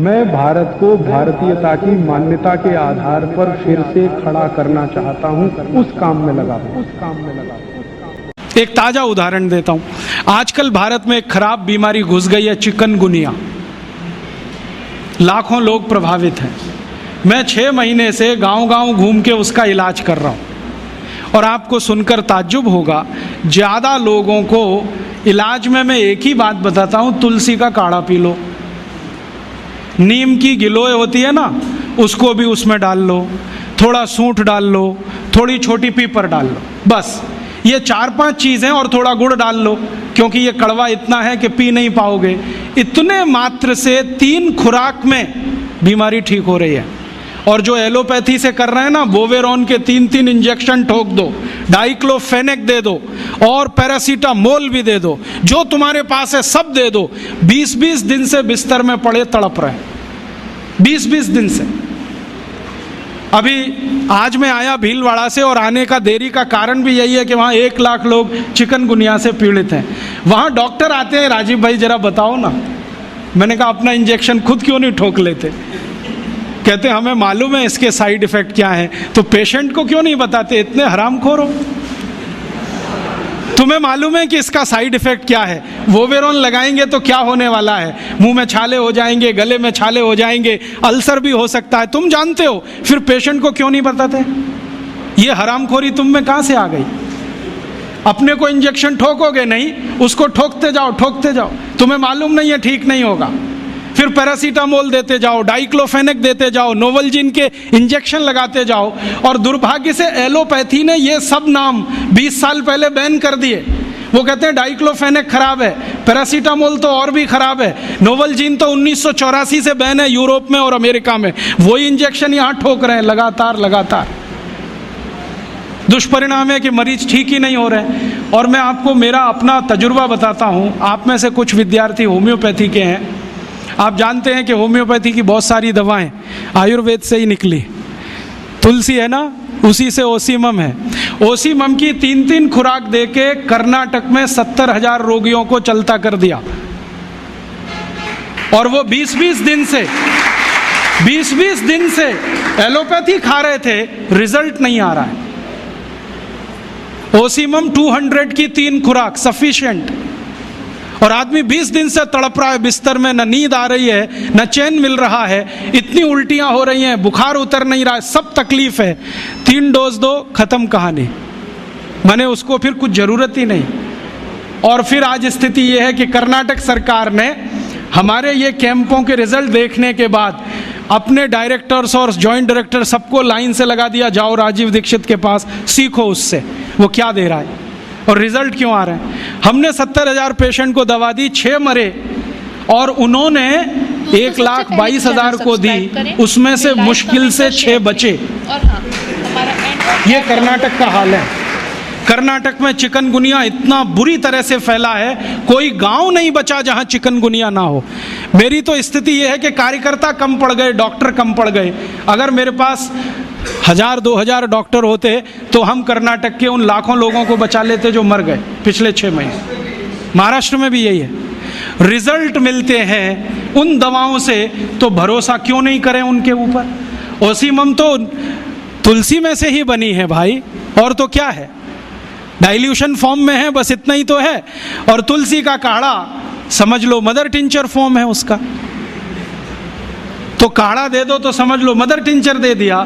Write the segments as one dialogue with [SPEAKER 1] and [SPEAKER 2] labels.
[SPEAKER 1] मैं भारत को भारतीयता की मान्यता के आधार पर फिर से खड़ा करना चाहता हूं, उस काम में लगा हूं।
[SPEAKER 2] एक ताजा उदाहरण देता हूं। आजकल भारत में एक खराब बीमारी घुस गई है, चिकनगुनिया। लाखों लोग प्रभावित हैं। मैं 6 महीने से गांव-गांव घूम के उसका इलाज कर रहा हूं और आपको सुनकर ताज्जुब होगा, ज़्यादा लोगों को इलाज में मैं एक ही बात बताता हूं, तुलसी का काढ़ा पी लो। नीम की गिलोय होती है ना, उसको भी उसमें डाल लो, थोड़ा सूंठ डाल लो, थोड़ी छोटी पीपर डाल लो, बस ये 4-5 चीज़ें, और थोड़ा गुड़ डाल लो, क्योंकि ये कड़वा इतना है कि पी नहीं पाओगे। इतने मात्र से 3 खुराक में बीमारी ठीक हो रही है। और जो एलोपैथी से कर रहे हैं ना, बोवेरॉन के 3-3 इंजेक्शन ठोक दो, डाइक्लोफेनेक दे दो और पैरासीटामोल भी दे दो, जो तुम्हारे पास है सब दे दो। 20-20 दिन से बिस्तर में पड़े तड़प रहे हैं, 20-20 दिन से। अभी आज मैं आया भीलवाड़ा से, और आने का देरी का कारण भी यही है कि वहाँ 1 लाख लोग चिकनगुनिया से पीड़ित हैं। वहाँ डॉक्टर आते हैं, राजीव भाई जरा बताओ ना। मैंने कहा अपना इंजेक्शन खुद क्यों नहीं ठोक लेते? कहते हमें मालूम है इसके साइड इफेक्ट क्या है, तो पेशेंट को क्यों नहीं बताते? इतने हरामखोर हो। तुम्हें मालूम है कि इसका साइड इफेक्ट क्या है? वोवेरॉन लगाएंगे तो क्या होने वाला है? मुंह में छाले हो जाएंगे, गले में छाले हो जाएंगे, अल्सर भी हो सकता है, तुम जानते हो, फिर पेशेंट को क्यों नहीं बताते? ये हरामखोरी तुम में कहां से आ गई? अपने को इंजेक्शन ठोकोगे नहीं, उसको ठोकते जाओ, ठोकते जाओ। तुम्हें मालूम नहीं है ठीक नहीं होगा, फिर पैरासीटामोल देते जाओ, डाइक्लोफेनेक देते जाओ, नोवलजिन के इंजेक्शन लगाते जाओ। और दुर्भाग्य से एलोपैथी ने ये सब नाम 20 साल पहले बैन कर दिए। वो कहते हैं डाइक्लोफेनेक खराब है, पैरासीटामोल तो और भी खराब है, नोवलजिन तो 1984 से बैन है यूरोप में और अमेरिका में। वही इंजेक्शन यहाँ ठोक रहे हैं लगातार लगातार। दुष्परिणाम है कि मरीज ठीक ही नहीं हो रहे। और मैं आपको मेरा अपना तजुर्बा बताता हूँ। आप में से कुछ विद्यार्थी होम्योपैथी के हैं। आप जानते हैं कि होम्योपैथी की बहुत सारी दवाएं आयुर्वेद से ही निकली। तुलसी है ना, उसी से ओसीमम है। ओसीमम की 3-3 खुराक देके कर्नाटक में 70,000 रोगियों को चलता कर दिया। और वो 20-20 दिन से एलोपैथी खा रहे थे, रिजल्ट नहीं आ रहा है। ओसीमम 200 की 3 खुराक सफिशिएंट। और आदमी 20 दिन से तड़प रहा है बिस्तर में, न नींद आ रही है, न चैन मिल रहा है, इतनी उल्टियां हो रही हैं, बुखार उतर नहीं रहा है, सब तकलीफ है। 3 डोज दो, खत्म कहानी। मैंने उसको फिर कुछ जरूरत ही नहीं। और फिर आज स्थिति यह है कि कर्नाटक सरकार ने हमारे ये कैंपों के रिजल्ट देखने के बाद अपने डायरेक्टर्स और जॉइंट डायरेक्टर सबको लाइन से लगा दिया, जाओ राजीव दीक्षित के पास, सीखो उससे वो क्या दे रहा है और रिजल्ट क्यों आ रहे हैं। हमने 70,000 पेशेंट को दवा दी, 6 मरे, और उन्होंने 1,22,000 को दी, उसमें से मुश्किल से 6 बचे। ये कर्नाटक का हाल है। कर्नाटक में चिकनगुनिया इतना बुरी तरह से फैला है, कोई गांव नहीं बचा जहां चिकनगुनिया ना हो। मेरी तो स्थिति यह है कि कार्यकर्ता कम पड़ गए, डॉक्टर कम पड़ गए। अगर मेरे पास 1,000-2,000 डॉक्टर होते तो हम कर्नाटक के उन लाखों लोगों को बचा लेते जो मर गए पिछले 6 महीने। महाराष्ट्र में भी यही है। रिजल्ट मिलते हैं उन दवाओं से, तो भरोसा क्यों नहीं करें उनके ऊपर? ओसीमम तो तुलसी में से ही बनी है भाई, और तो क्या है, डाइल्यूशन फॉर्म में है, बस इतना ही तो है। और तुलसी का काढ़ा समझ लो मदर टिंचर फॉर्म है उसका। तो काढ़ा दे दो तो समझ लो मदर टिंचर दे दिया,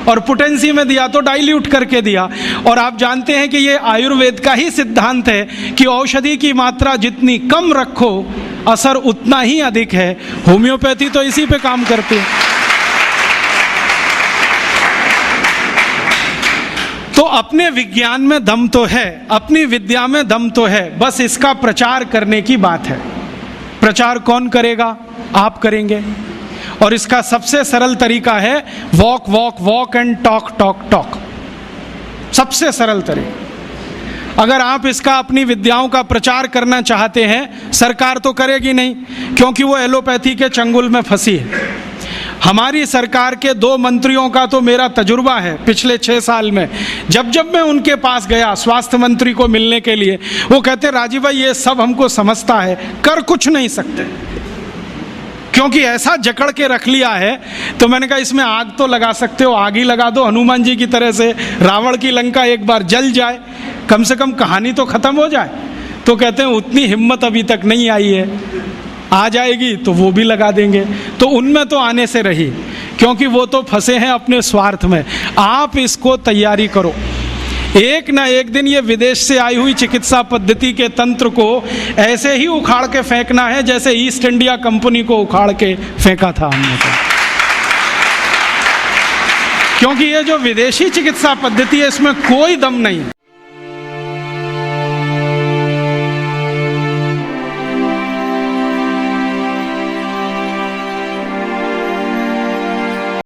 [SPEAKER 2] और पोटेंसी में दिया तो डाइल्यूट करके दिया। और आप जानते हैं कि ये आयुर्वेद का ही सिद्धांत है कि औषधि की मात्रा जितनी कम रखो, असर उतना ही अधिक है। होम्योपैथी तो इसी पे काम करती है। तो अपने विज्ञान में दम तो है, अपनी विद्या में दम तो है, बस इसका प्रचार करने की बात है। प्रचार कौन करेगा? आप करेंगे। और इसका सबसे सरल तरीका है walk walk walk and talk talk talk. सबसे सरल तरीका। अगर आप इसका अपनी विद्याओं का प्रचार करना चाहते हैं, सरकार तो करेगी नहीं, क्योंकि वो एलोपैथी के चंगुल में फंसी है। हमारी सरकार के 2 मंत्रियों का तो मेरा तजुर्बा है पिछले 6 साल में। जब जब मैं उनके पास गया स्वास्थ्य मंत्री को मिलने के लिए, वो कहते राजीव भाई ये सब हमको समझता है, कर कुछ नहीं सकते। क्योंकि ऐसा जकड़ के रख लिया है। तो मैंने कहा इसमें आग तो लगा सकते हो, आग ही लगा दो हनुमान जी की तरह से, रावण की लंका एक बार जल जाए, कम से कम कहानी तो खत्म हो जाए। तो कहते हैं उतनी हिम्मत अभी तक नहीं आई है, आ जाएगी तो वो भी लगा देंगे। तो उनमें तो आने से रही, क्योंकि वो तो फंसे हैं अपने स्वार्थ में। आप इसको तैयारी करो, एक ना एक दिन ये विदेश से आई हुई चिकित्सा पद्धति के तंत्र को ऐसे ही उखाड़ के फेंकना है जैसे ईस्ट इंडिया कंपनी को उखाड़ के फेंका था हमने तो। क्योंकि ये जो विदेशी चिकित्सा पद्धति है इसमें कोई दम नहीं।